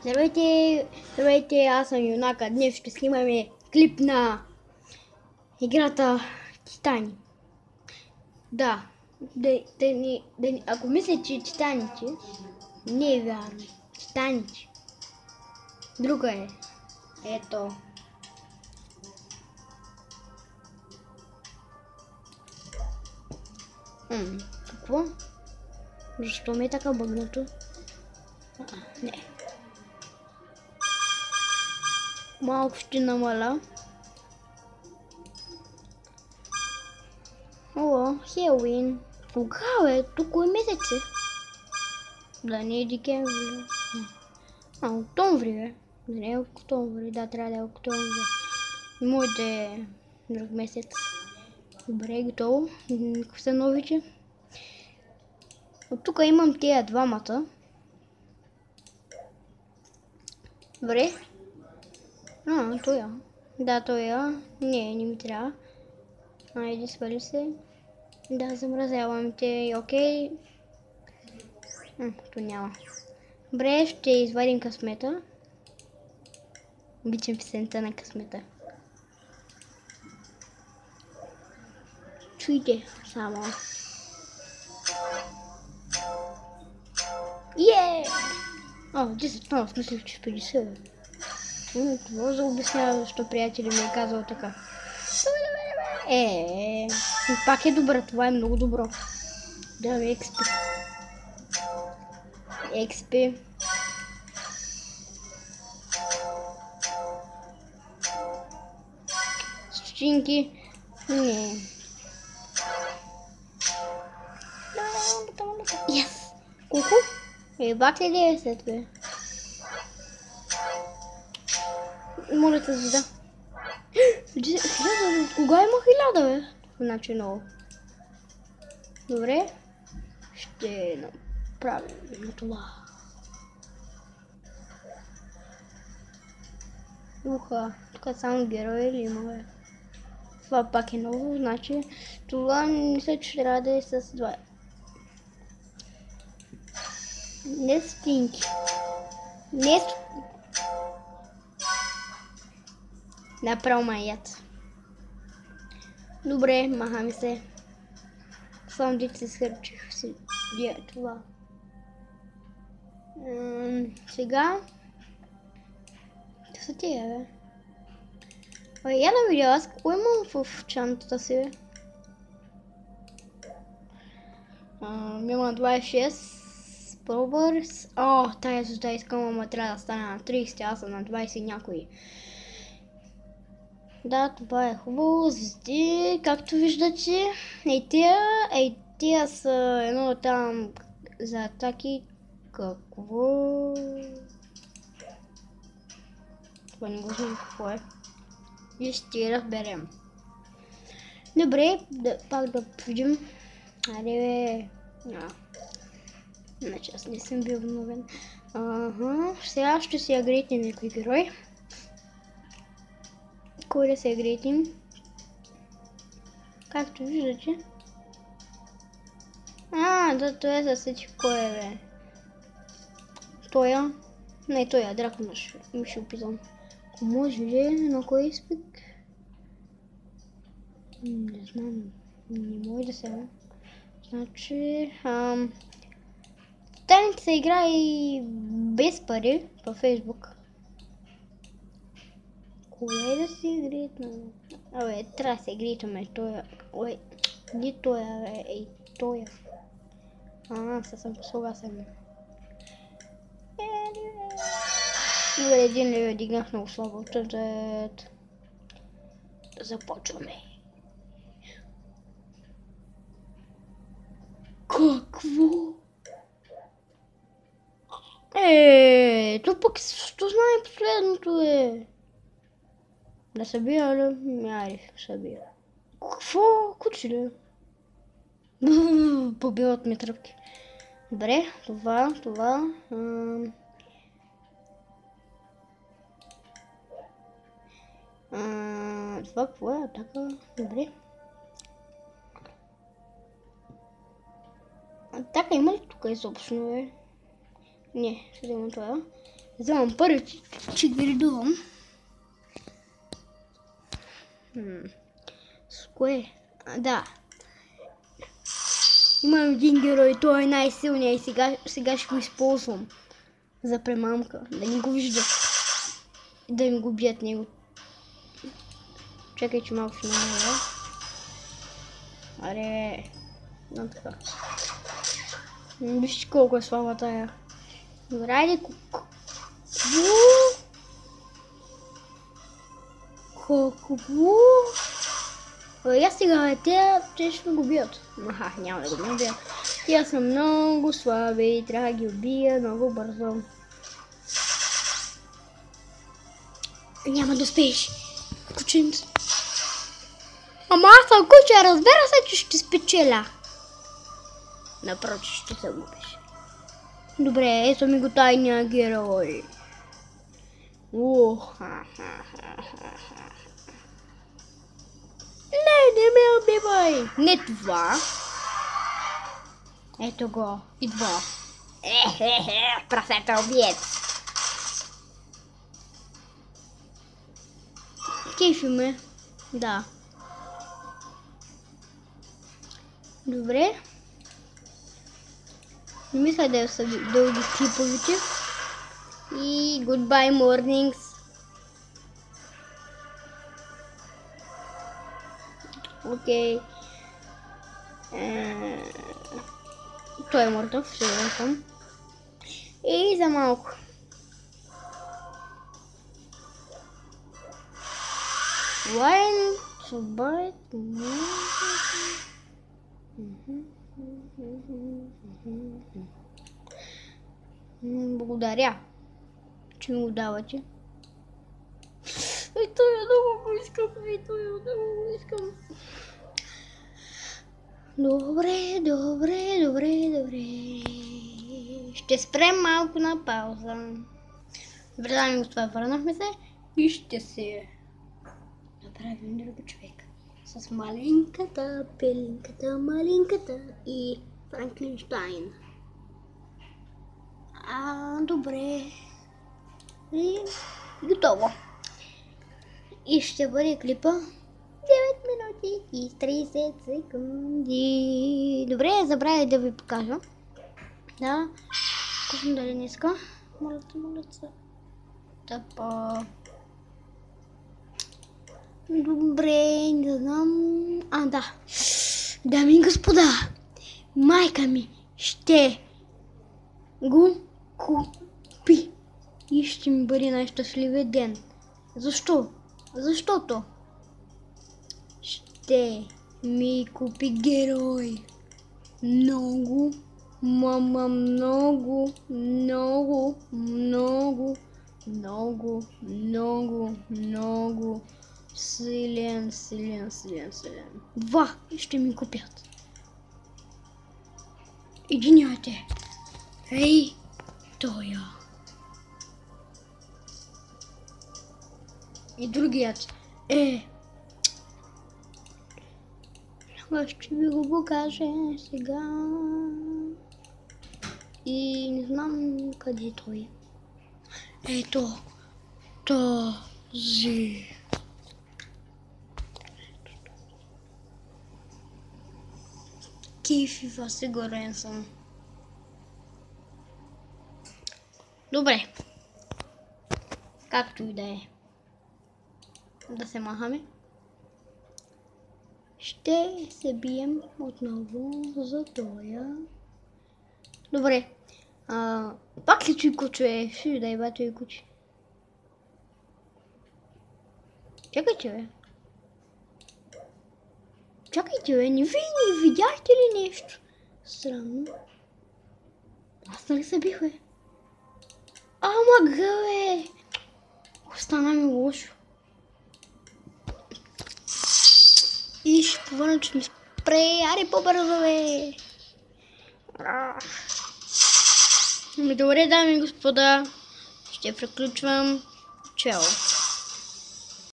Здравейте, здравейте, аз съм Юнака. Днес ще снимаме клип на играта Титани. Да, ако мислите, че Титаните, не е вярно. Титаните. Друга е. Ето. Какво? Защо ми е така бъгнато? Не. Малко ще намаля. О, Хелуин. Кога бе? Тук е месец. Да не е декември. Октомври бе. Да не е октомври. Да, трябва да е октомври. Може да е друг месец. Добре, готово. Какви са новите? От тук имам тия двамата. Добре. Той. Да, той. Не ми трябва. Айде, свали се. Да, замразявам те. Окей. То няма. Добре, ще извадим късмета. Обичам песента на късмета. Чуйте само. О, 10, в смисъл, че 50. Това за обяснява, защо приятели ми е казал така. Пак е добре, това е много добро. Да, експи. Стотинки. Не. Yes. Колко? Бак ли 90, бе? Моля те, звезда. Кога има 1000, бе? Значи много. Добре. Ще направим това. Уха, тук само герои или има, бе? Това пак е ново, значи това мисля, че трябва да е с 2. Не стинки. Направо маят. Добре, махаме се. Само дете се схърчих си това. Сега. Това са тия, бе. Я да видя аз какво имам в чантата си, бе. Има 26. Пробърс. Тая звезда искам, ама трябва да стане на 30, аз съм на 20 някои. Да, това е хубаво. Звезди, както виждате. Тия са едно там за атаки. Какво? Това не го знам какво е. И ще разберем. Добре, пак да видим. Айде бе. Значи аз не съм бил обновен. Сега ще си агрейте някой герой. Кой да се агрейтим? Както виждате. Да, той е със кой е, бе. Тоя. Не, тоя, дракона ще опитам. Ако може ли, на кой изпит? Не знам. Не може да се. Значи, Титаните се игра и без пари във Фейсбук. Кое да си играем? Трябва да се играем тоя. Не тоя, тоя. Съм съгласен. Добре, един левел дигнах много слабо. Да започваме. Какво? То пък що знае последното е. Да се бия, ли? Айде, се бия. Какво? Кучи ли? Побиват ми тръпки. Добре, това. Това какво е? Атака. Добре. Атака има ли тук изобщо, бе? Не, ще взема това. Вземам първи, че ги редувам. С кое? Да. Имам един герой, той е най-силният и сега ще го използвам за премамка. Да не го вижда. Да ми го бият него. Чакай, че малко ще намаля. Аре. No така. Вижте колко е слаба тая. Добре, айде. Колко? Я сега, те ще го бият. Аха, няма да го бият. Тя са много слаби и трябва да ги убия много бързо. Няма да успееш. Кученце. Ама аз съм куче, разбира се, че ще спечеля. Напротив, ще се губиш. Добре, ето ми го тайния герой. Не ме убивай! Не това. Ето го, идва. Прасета убиец. Кефи ме. Да. Добре. Не мисля да са дълги клиповете. И goodbye mornings. Окей. Той е мъртъв, сигурен съм. И за малко. Лайн, собайт, благодаря, че ми го давате. Ето я много го искам, ето я много го искам. Добре. Ще спрем малко на пауза. Добре, дами и господа, върнахме се и ще се направим друг човек. С маленьката, пелинката, малинката и Франкенщайн. Добре. И готово. И ще бъде клипа 9 минути и 30 секунди. Добре, забравя да ви покажа. Да. Кушам дали не иска. Моля се. Тъпа. Добре, не знам. Да. Дами и господа, майка ми ще го купи и ще ми бъде най-щастливия ден. Защо? Защото ще ми купи герой. Много, мама, много силен. Два ще ми купят. Единият е. Ей, тоя. И другият е. Аз ще ви го покажа сега. И не знам къде той. Ето този. Кефива, сигурен съм. Добре. Както и да е. Да се махаме. Ще се бием отново за тоя. Добре. Пак ли чуй куче? Ще дай бато и куче. Чакайте, бе. Чакайте, бе. Не видяхте ли нещо? Странно. Аз нали се бих, бе? Ама гъве! Остана ми лошо. И ще повърна, че ми спре. Аре по-бързо, бе! Добре, дами и господа. Ще приключвам. Чао!